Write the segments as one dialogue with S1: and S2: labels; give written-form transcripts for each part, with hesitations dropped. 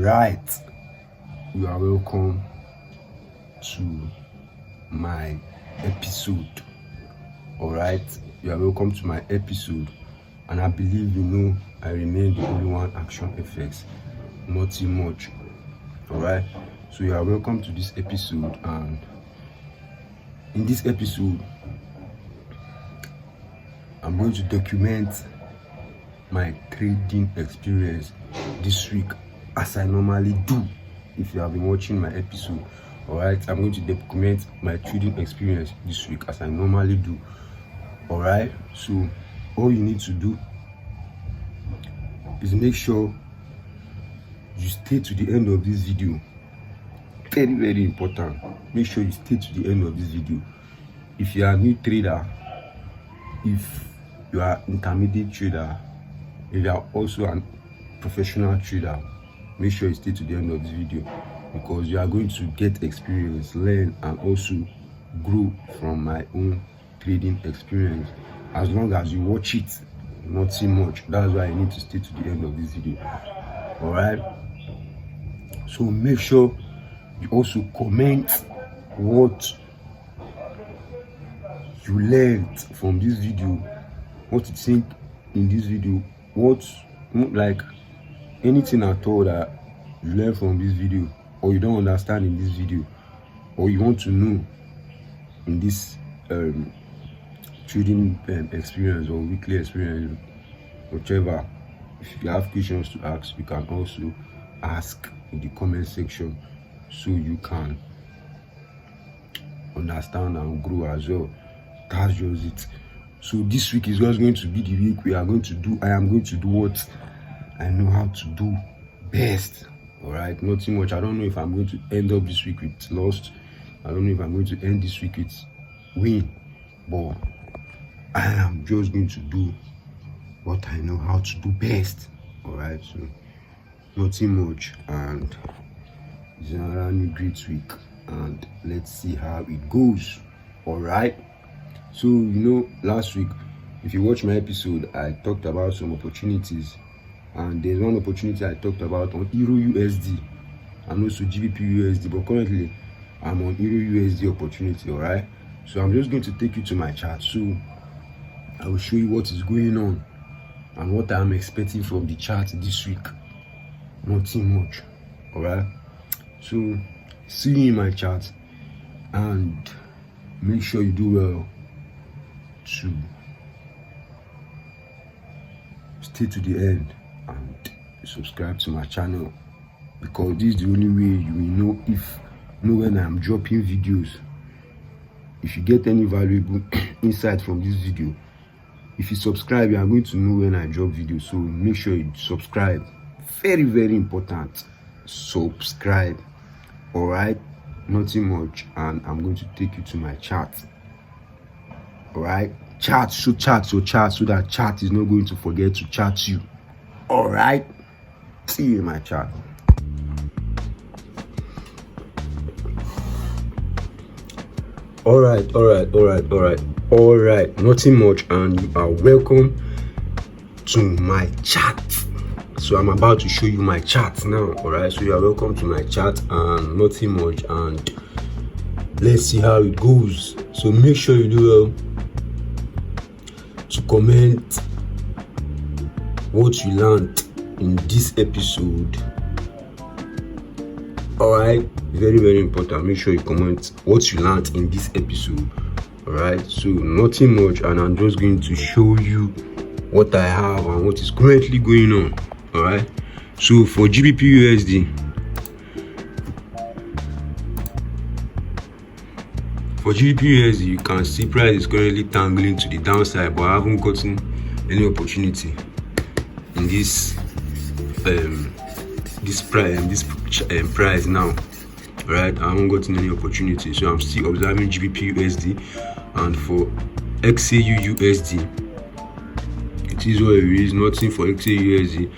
S1: Right, you are welcome to my episode. All right, you are welcome to my episode, and I believe you know I remain the only one Action FX, nothing much. All right, so you are welcome to this episode, and in this episode I'm going to document my trading experience this week, as I normally do. If you have been watching my episode, all right, I'm going to document my trading experience this week as I normally do. All right, so all you need to do is make sure you stay to the end of this video. Very, very important. Make sure you stay to the end of this video. If you are a new trader, if you are intermediate trader, if you are also a professional trader, make sure you stay to the end of this video, because you are going to get experience, learn, and also grow from my own trading experience. As long as you watch it, nothing much. That's why I need to stay to the end of this video. All right, so make sure you also comment what you learned from this video, what you think in this video, what, like, anything at all that you learn from this video, or you don't understand in this video, or you want to know in this trading experience or weekly experience, whichever. If you have questions to ask, you can also ask in the comment section, so you can understand and grow as well. That's just it. So this week is just going to be the week I am going to do what I know how to do best. All right, nothing much. I don't know if I'm going to end up this week with lost. I don't know if I'm going to end this week with win, but I am just going to do what I know how to do best. All right, so nothing much, and it's another new great week, and let's see how it goes. All right, so you know, last week, if you watch my episode, I talked about some opportunities, and there's one opportunity I talked about on Euro USD and also GBP USD, but currently I'm on Euro USD opportunity. All right, so I'm just going to take you to my chart, so I will show you what is going on and what I'm expecting from the chart this week. Nothing much. All right, so see you in my chart, and make sure you do well to stay to the end and subscribe to my channel, because this is the only way you will know when I'm dropping videos. If you get any valuable insight from this video, if you subscribe, you are going to know when I drop videos. So make sure you subscribe. Very, very important. Subscribe. All right, nothing much, and I'm going to take you to my chart. All right, chart so that chat is not going to forget to chat you. All right, see you in my chart. All right, nothing much, and you are welcome to my chat. So I'm about to show you my chart now. All right, so you are welcome to my chart, and nothing much, and let's see how it goes. So make sure you do well to comment what you learned in this episode. All right, very, very important. Make sure you comment what you learned in this episode. All right, so nothing much, and I'm just going to show you what I have and what is currently going on. All right, so for GBP USD, you can see price is currently tangling to the downside, but I haven't gotten any opportunity in this price now. All right, I haven't gotten any opportunity, so I'm still observing GBP USD, and for XAU USD, it is what it is. Nothing for XAU USD.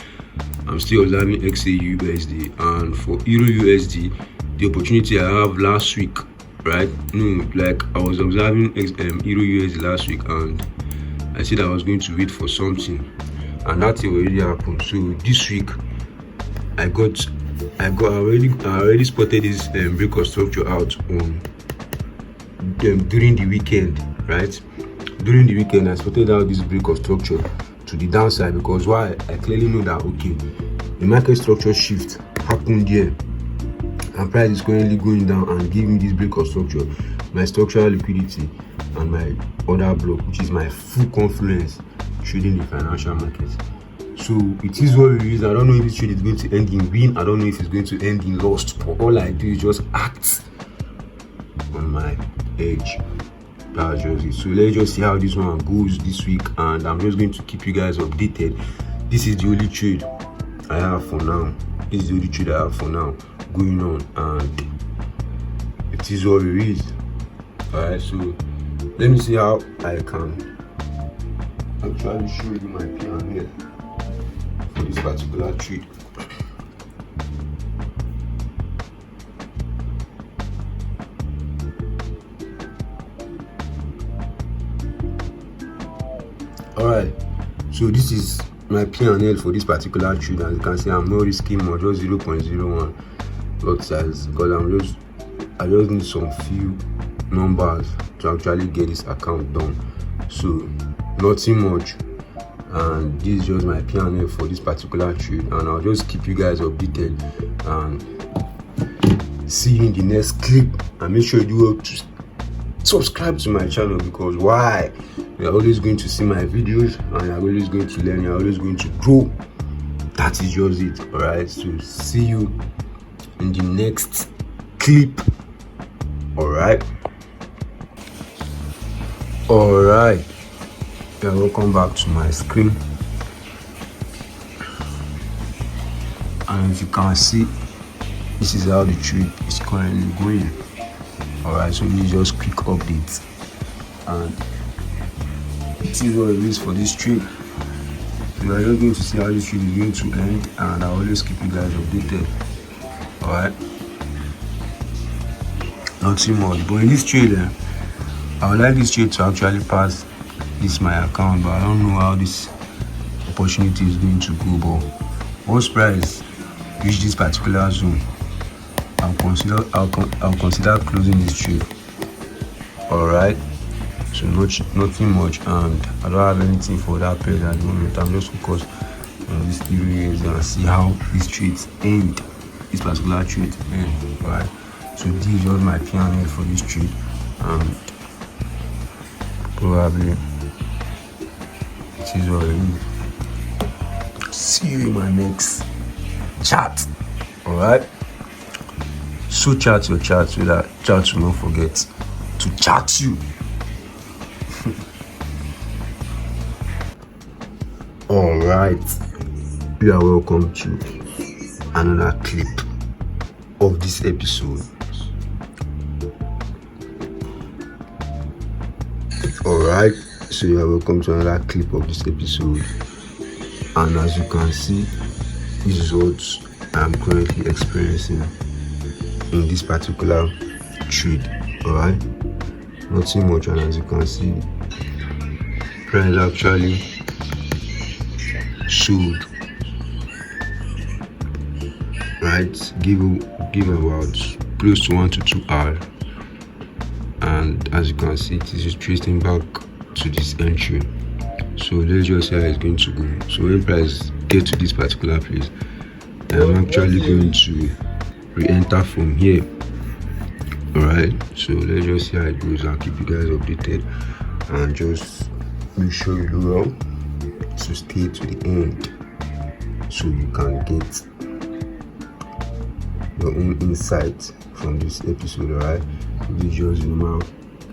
S1: I'm still observing XAU USD, and for Euro USD, the opportunity I have last week, right? No, like I was observing Euro USD last week, and I said I was going to wait for something, and that already happened. So this week I got I already spotted this break of structure out on during the weekend, right? During the weekend, I spotted out this break of structure to the downside, because why? I clearly know that okay, the market structure shift happened here, and price is currently going down and giving this break of structure, my structural liquidity and my other block, which is my full confluence trading the financial market. So it is what it is. I don't know if this trade is going to end in win. I don't know if it's going to end in loss. But all I do is just act on my edge. That's just it. So let's just see how this one goes this week, and I'm just going to keep you guys updated. This is the only trade I have for now. This is the only trade I have for now going on, and it is what it is. Alright, so let me see how I can actually show you my plan here for this particular trade. Alright, so this is my P&L for this particular trade. As you can see, I'm not risking much, just 0.01 lot size, because I just need some few numbers to actually get this account done. So nothing much, and this is just my P&L for this particular trade, and I'll just keep you guys updated and see you in the next clip. And make sure you do to subscribe to my channel, because why? You're always going to see my videos, and you're always going to learn, you're always going to grow. That is just it. Alright, so see you in the next clip. Alright, yeah, welcome back to my screen, and as you can see, this is how the trade is currently going. Alright, so this is just quick updates, and it is what it is for this trade. We are just going to see how this trade is going to end, and I always keep you guys updated. Alright, not too much, but in this trade, I would like this trade to actually pass this my account, but I don't know how this opportunity is going to go. But once price reach this particular zone, I'll consider closing this trade. Alright, so nothing much, and I don't have anything for that period at the moment. I'm just focused on these 3 years and see how these trades end, this particular trade end. Alright, so this is just my P&L for this trade, and probably it is what it is. See you in my next chat. Alright, so chat your chat so that chat will not forget to chat you. Alright, you are welcome to another clip of this episode. Alright, so you are welcome to another clip of this episode, and as you can see, this is what I'm currently experiencing in this particular trade. Alright, nothing much, and as you can see, price actually sold, right? Give about close to 1 to 2 hours, and as you can see, it is just tracing back to this entry. So let's just see how it's going to go. So when price get to this particular place, I'm actually going to re-enter from here. Alright, so let's just see how it goes. I'll keep you guys updated, and just make sure you do well to stay to the end, so you can get your own insight from this episode. Alright, this is just my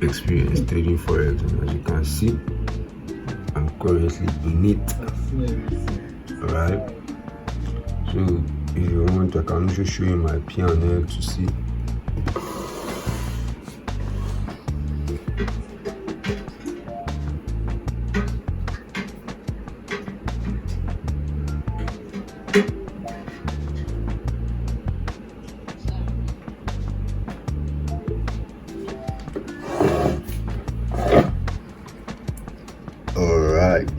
S1: experience trading forex, and as you can see, I'm currently in it. Alright, so if you want, I can also show you my P&L to see. Alright,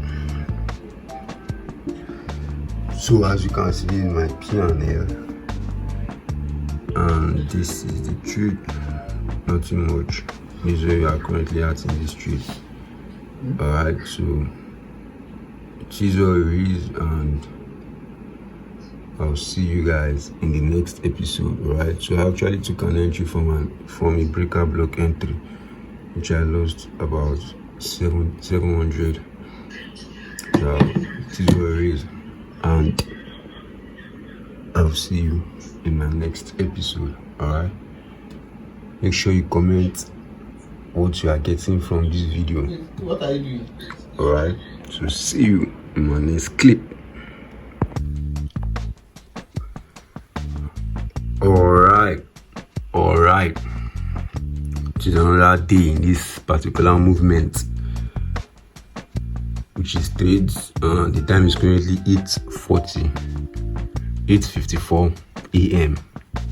S1: so as you can see, this is my P&L, this is the trade. Nothing much. This is where you are currently at in this trade. Alright, so this is what it is, and I'll see you guys in the next episode. Alright, so I actually took an entry from a breaker block entry, which I lost about 700. So this is what it is, and I'll see you in my next episode. Alright, make sure you comment what you are getting from this video.
S2: What are you doing?
S1: Alright, so see you in my next clip. Alright, it is another day in this particular movement, which is trades. The time is currently 8:54 a.m.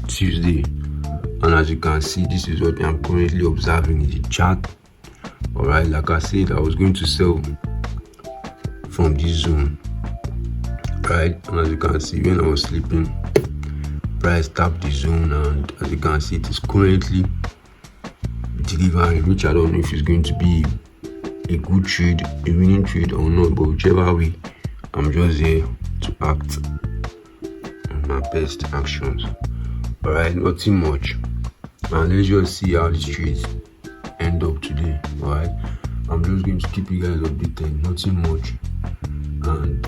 S1: Tuesday, and as you can see, this is what I'm currently observing in the chart. Alright, like I said, I was going to sell from this zone, right? And as you can see, when I was sleeping, price tapped the zone, and as you can see, it is currently delivering, which I don't know if it's going to be a good trade, a winning trade or not, but whichever way, I'm just here to act on my best actions. Alright, nothing much, and let's just see how these trades end up today. Alright, I'm just going to keep you guys updated, nothing much, and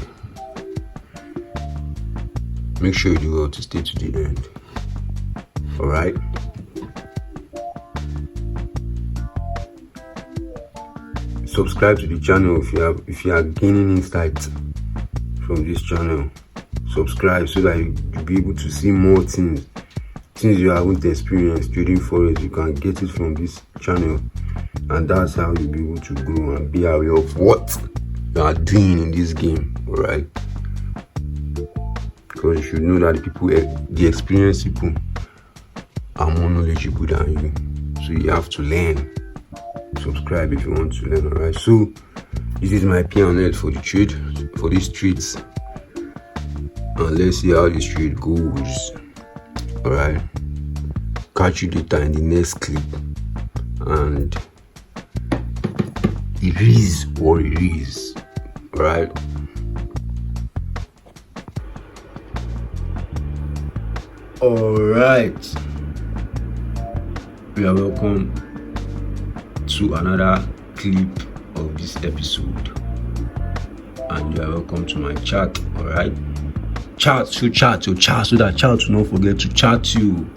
S1: make sure you do well to stay to the end. Alright, subscribe to the channel if you are gaining insight from this channel. Subscribe so that you'll be able to see more things you haven't experienced trading forex. You can get it from this channel, and that's how you'll be able to grow and be aware of what you are doing in this game. Alright, because you should know that the experienced people are more knowledgeable than you, so you have to learn. Subscribe if you want to learn. Alright, so this is my P&L for the trade, for these trades, and let's see how this trade goes. Alright, catch you later in the next clip, and it is what it is. Alright, alright, you are welcome to another clip of this episode, and you are welcome to my chat. Alright, chat so that chat will not forget to chat you.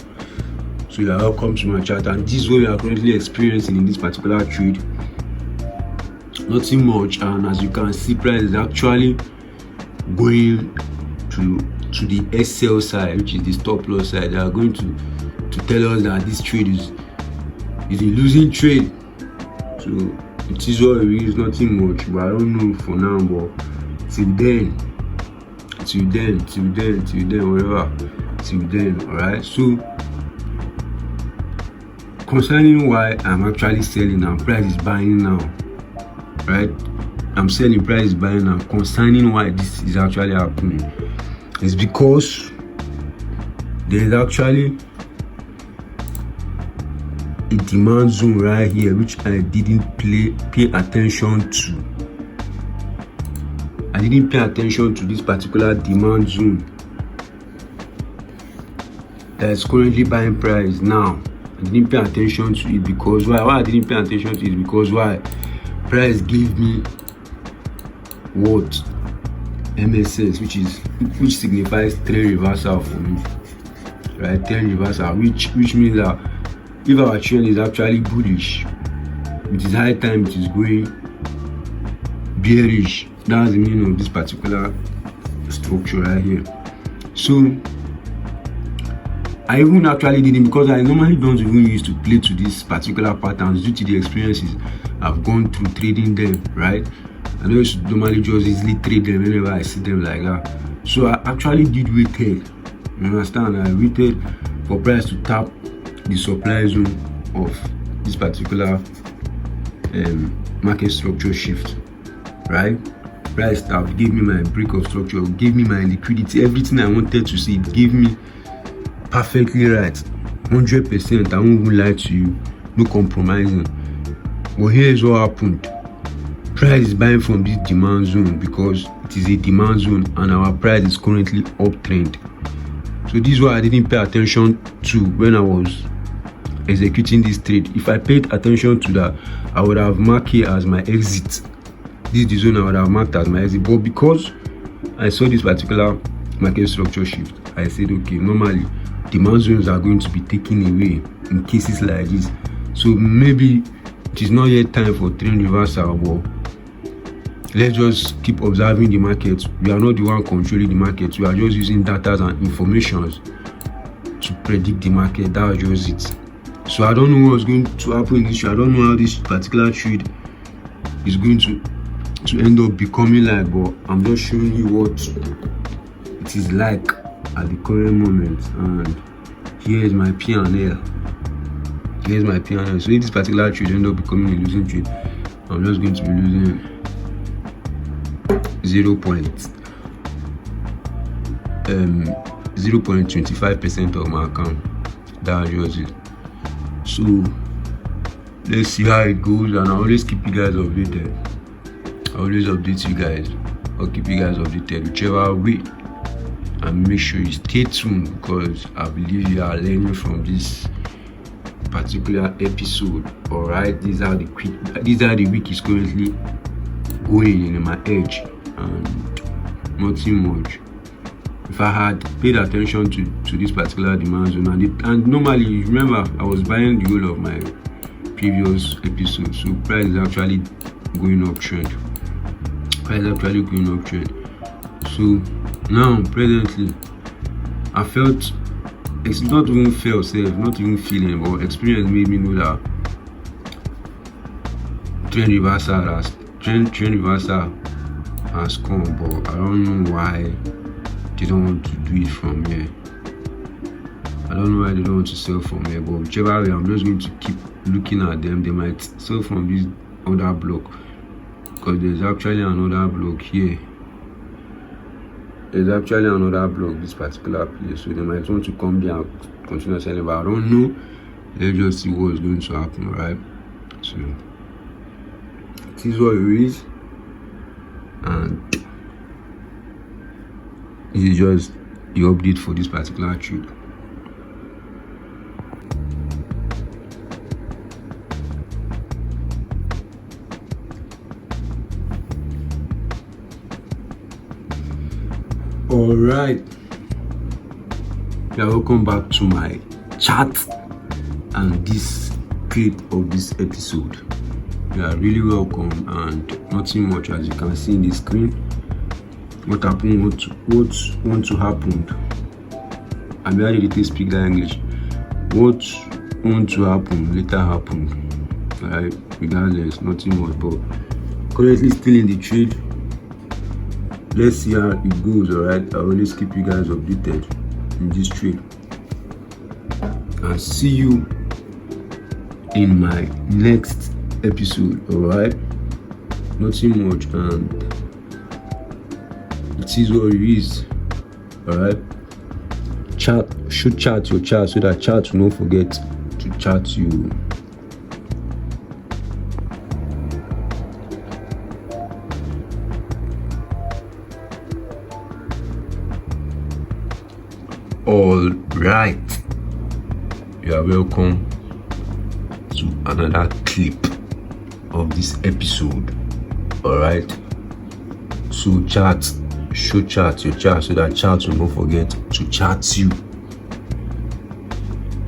S1: So you are welcome to my chat, and this is what we are currently experiencing in this particular trade. Nothing much, and as you can see, price is actually going to the SL side, which is the stop loss side. They are going to tell us that this trade is a losing trade. So it is what it is, nothing much, but I don't know for now. But till then, whatever, till then. Alright, so concerning why I'm actually selling and price is buying now, right? I'm selling, price is buying now. Concerning why this is actually happening, it's because there's actually a demand zone right here, which I didn't pay attention to. I didn't pay attention to this particular demand zone that is currently buying price now. I didn't pay attention to it because why I didn't pay attention to it because why price gave me what MSS, which signifies trend reversal for me, right? Trend reversal, which means that if our trend is actually bullish, it is high time it is going bearish. That's the meaning of this particular structure right here. So I even actually didn't, because I normally don't even used to play to these particular patterns due to the experiences I've gone through trading them, right? I don't used to normally just easily trade them whenever I see them like that. So I actually did waited. You understand? I waited for price to tap the supply zone of this particular market structure shift, right? Price tap gave me my break of structure, gave me my liquidity, everything I wanted to see. It gave me perfectly right. 100%. I won't even lie to you, no compromising. But here's what happened. Price is buying from this demand zone because it is a demand zone and our price is currently uptrend. So this is what I didn't pay attention to when I was executing this trade. If I paid attention to that, I would have marked it as my exit. This is the zone I would have marked as my exit. But because I saw this particular market structure shift, I said, okay, normally demand zones are going to be taken away in cases like this. So maybe it is not yet time for trend reversal, but let's just keep observing the market. We are not the one controlling the market. We are just using data and information to predict the market. That's just it. So I don't know what's going to happen in this trade. I don't know how this particular trade is going to end up becoming like, but I'm just showing you what it is like at the current moment. And here is my P&L. Here's my P&L. So if this particular trade end up becoming a losing trade, I'm just going to be losing 0.25% of my account. That's just it. So let's see how it goes, and I always keep you guys updated. I always update you guys. I'll keep you guys updated whichever way, and make sure you stay tuned because I believe you are learning from this particular episode. All right, these are the week is currently going in my edge, and nothing much. If I had paid attention to this particular demand zone, and normally, remember, I was buying the whole of my previous episode, so price is actually going uptrend. So now presently, I felt it's not even felt safe, not even feeling, but experience made me know that trend reversal has come, but I don't know why they don't want to do it from here. I don't know why they don't want to sell from here, but whichever way, I'm just going to keep looking at them. They might sell from this other block because there's actually another block here. There's actually another block, this particular place, so they might want to come there and continue selling, but I don't know. Let's just see what's going to happen, right? So it is what it is, and this is just the update for this particular trade. All right, welcome back to my chat and this clip of this episode. You are really welcome, and nothing much, as you can see in the screen. What happened? What want to happen? I mean, I didn't speak that English. What want to happen later happened. Right? Regardless, nothing much. But currently still in the trade. Let's see how it goes. Alright, I always keep you guys updated in this trade. I'll see you in my next episode. Alright, nothing much, and it is what it is. Alright, should chat your chat so that chat will not forget to chat you. All right, you are welcome to another clip of this episode. All right, so show chat your chat so that chat will not forget to chat you.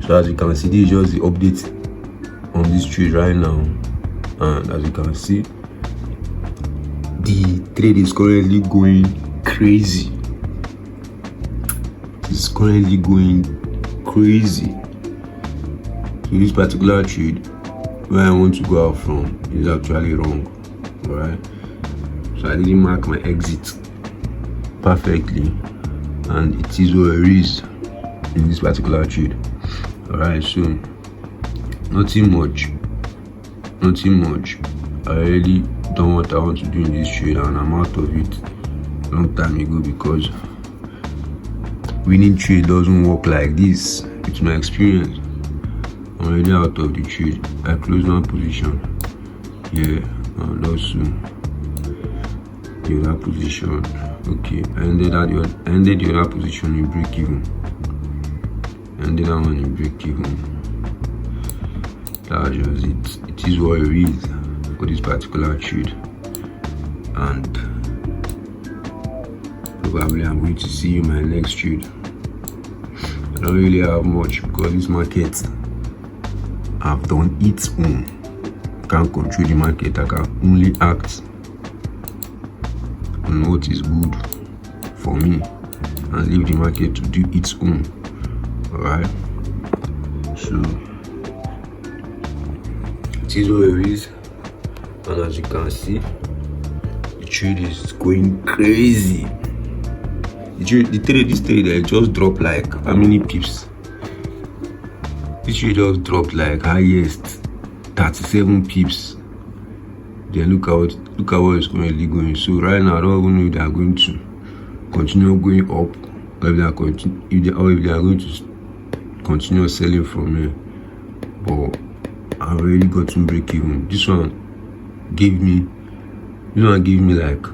S1: So as you can see, this is just the update on this trade right now, and as you can see, the trade is currently going crazy. It's currently going crazy. So this particular trade, where I want to go out from, is actually wrong. Alright, so I didn't mark my exit perfectly, and it is what it is in this particular trade. Alright, so nothing much. I really done what I want to do in this trade, and I'm out of it long time ago, because winning trade doesn't work like this. It's my experience. I'm already out of the trade. I closed one position here and also the other position. Okay, I ended the other position in break even. Ended that one in break even. That's just it. It is what it is for this particular trade, and probably I'm going to see you in my next trade. I don't really have much because this market have done its own. I can't control the market. I can only act on what is good for me and leave the market to do its own. Alright, so it is what it is, and as you can see, the trade is going crazy. This trade just dropped like how many pips? This trade just dropped like highest 37 pips. Then look at what is currently going. So right now I don't even know if they are going to continue going up, or if they are going to continue selling from here. But I already got to break even. This one gave me like,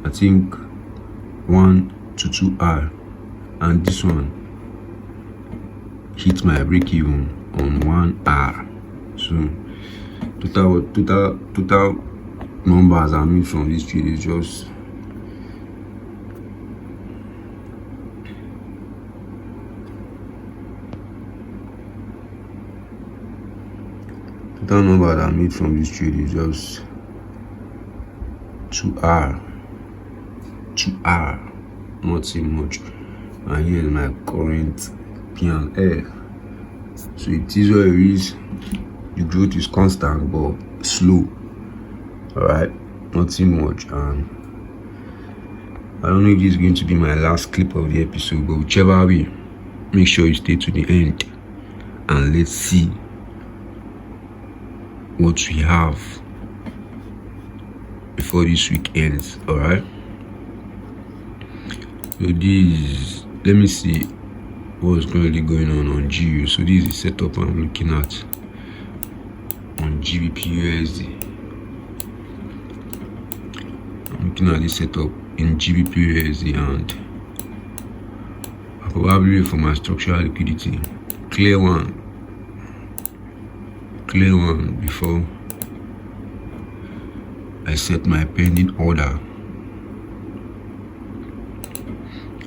S1: I think 1 to 2 hours, and this one hit my break even on 1 hour. So total numbers I made from this trade is just total number that I made from this trade is just 2 hours. 2 hours, nothing much. And here is my current P&L. So it is what it is. The growth is constant but slow. Alright, nothing much. And I don't know if this is going to be my last clip of the episode, but whichever way, make sure you stay to the end and let's see what we have before this week ends. Alright, so this, let me see what's currently going on GU. So this is the setup I'm looking at on GBP/USD. I'm looking at this setup in GBP/USD, and I probably for my structural liquidity clear one before I set my pending order.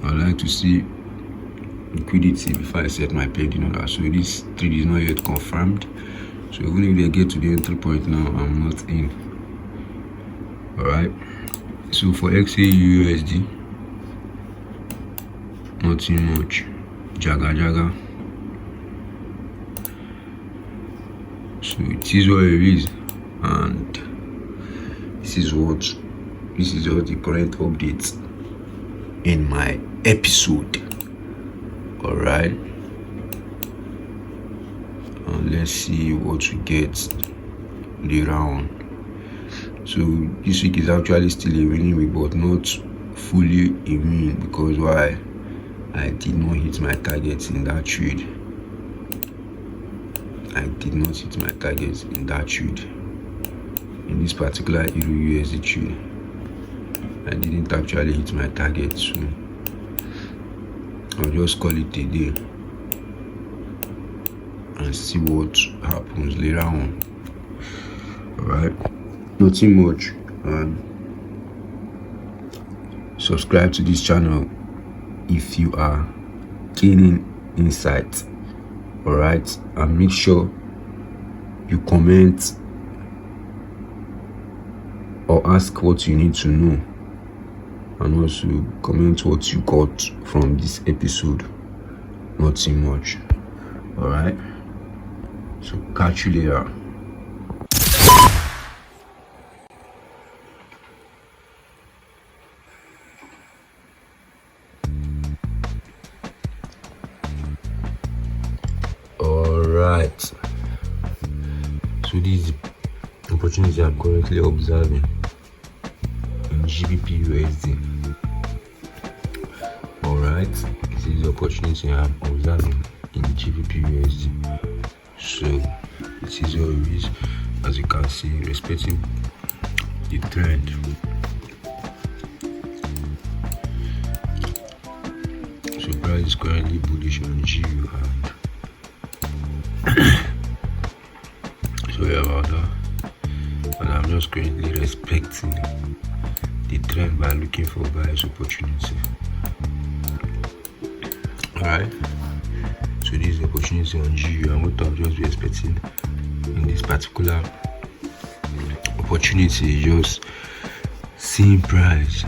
S1: I'd like to see liquidity before I set my pending order. So this trade is not yet confirmed, so even if they get to the entry point now, I'm not in. Alright, so for XAUUSD, nothing much. Jaga. So it is what it is, and this is all the current updates in my episode. Alright, and let's see what we get later on. So this week is actually still a winning week, but not fully a win, because why? I did not hit my targets in that trade. In this particular EUR/USD trade, I didn't actually hit my target, so I'll just call it a day and see what happens later on. Alright, nothing much. And subscribe to this channel if you are gaining insight. Alright, and make sure you comment or ask what you need to know, and also comment what you got from this episode. Nothing much. Alright, so catch you later. Alright, so this is the opportunity I'm currently observing in GBP/USD. Alright, this is the opportunity I'm observing in GBP/USD. So this is how it is, as you can see, respecting the trend. So price is currently bullish on GU, and sorry about that, and I'm just currently respecting the trend by looking for buyer's opportunity. Alright, so this is the opportunity on GU, and what I'll just be expecting in this particular opportunity is just seeing price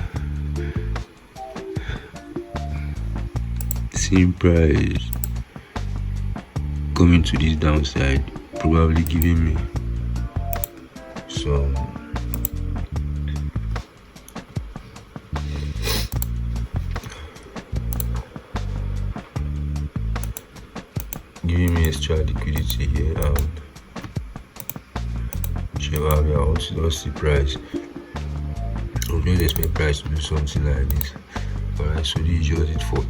S1: coming to this downside, probably giving me some extra liquidity here, and whichever I want to just see price. I don't expect price to do something like this. Alright, so this is just it for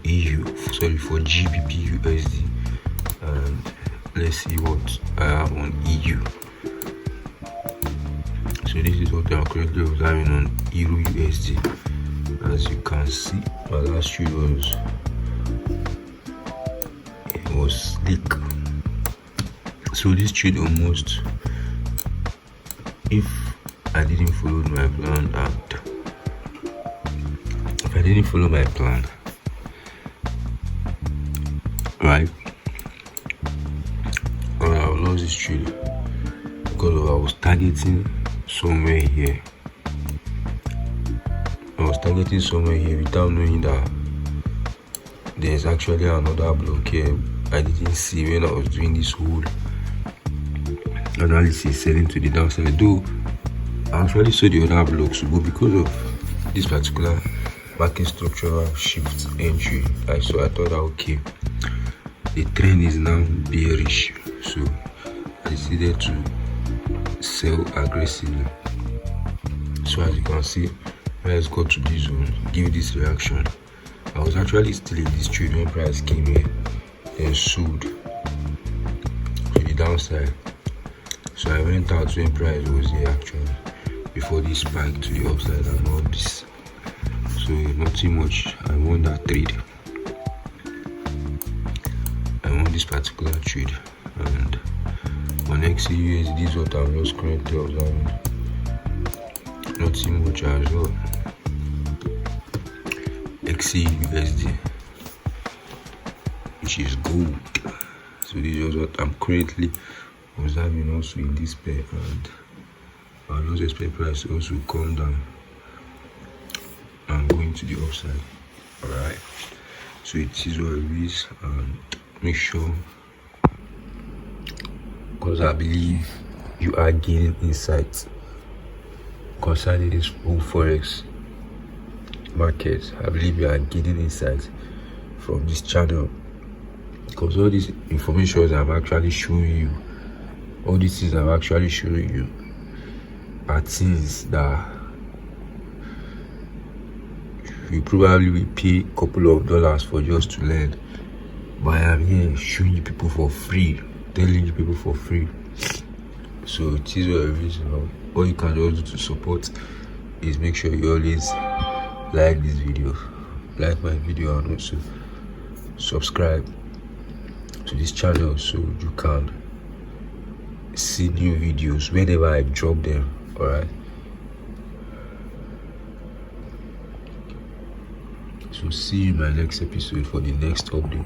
S1: for GBP USD, and let's see what I have on EU. So this is what I'm currently observing on Euro USD. As you can see, my last trade was slick. So this trade almost, if I didn't follow my plan, right, I lost this trade because I was targeting somewhere here. Without knowing that there's actually another block here I didn't see when I was doing this whole analysis selling to the downside. Though I actually saw the other blocks, but because of this particular market structural shift entry, I thought that okay, the trend is now bearish, so I decided to sell aggressively. So as you can see, price got to this zone, give this reaction. I was actually still in this trade when price came here, then sold to the downside. So I went out when price was here actually, before this spike to the upside and all this. So nothing much. I won that trade. I won this particular trade, and on XUSD, this is what I'm just currently observing. Nothing much as well. XUSD, which is gold. So this is what I'm currently observing also in this pair, and I'll just expect price to also come down and going to the upside. Alright, so it is what it is, and make sure, because I believe you are gaining insights concerning this whole forex market. I believe you are gaining insights from this channel, because all these information I'm actually showing you, all these things I'm actually showing you are things that you probably will pay a couple of dollars for just to learn, but I am here showing you people for free, telling you people for free. So it is what it is. All you can also do to support is make sure you always like this video, like my video, and also subscribe to this channel so you can see new videos whenever I drop them. Alright, so see you in my next episode for the next update.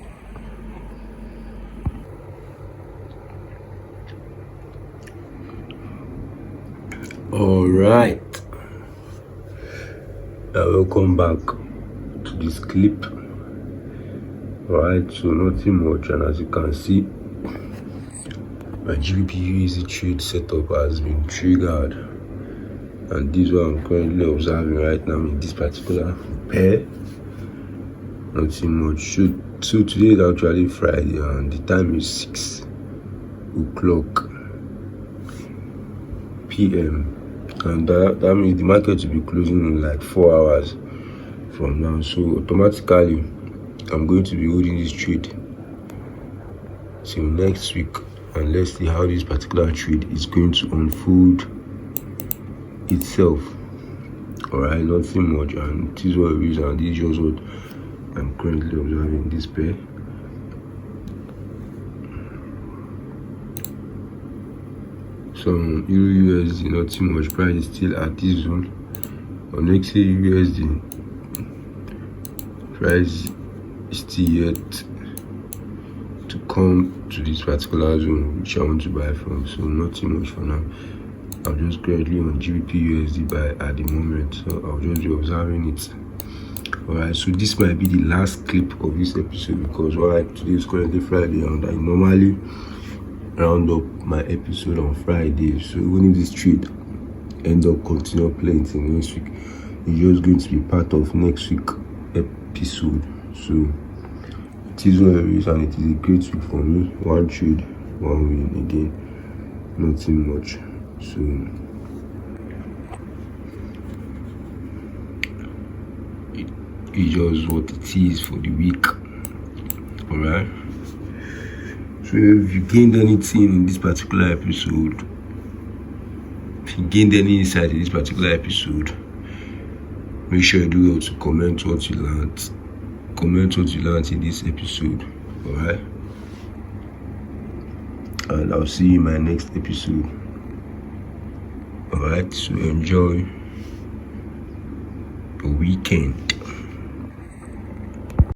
S1: Alright, welcome back to this clip. Alright, so nothing much, and as you can see, my GBP USD trade setup has been triggered, and this is what I'm currently observing right now in this particular pair. Nothing much. So today is actually Friday, and the time is 6 o'clock p.m. and that means the market will be closing in like 4 hours from now. So automatically I'm going to be holding this trade till next week, and let's see how this particular trade is going to unfold itself. All right, nothing much, and this is what it is, and this is just what I'm currently observing this pair. Some Euro USD, not too much. Price is still at this zone. On XA USD, price is still yet to come to this particular zone which I want to buy from. So not too much for now. I'm just currently on GBP USD buy at the moment, so I'll just be observing it. Alright, so this might be the last clip of this episode because today is currently Friday, and I normally round up my episode on Friday. So even if this trade ends up continue playing till next week, it's just going to be part of next week episode. So it is what it is, and it is a great week for me. One trade, one win again, nothing much. So it's just what it is for the week. Alright, so if you gained anything in this particular episode, if you gained any insight in this particular episode, make sure you do well to comment what you learned. Comment what you learned in this episode. Alright, and I'll see you in my next episode. Alright, so enjoy your weekend.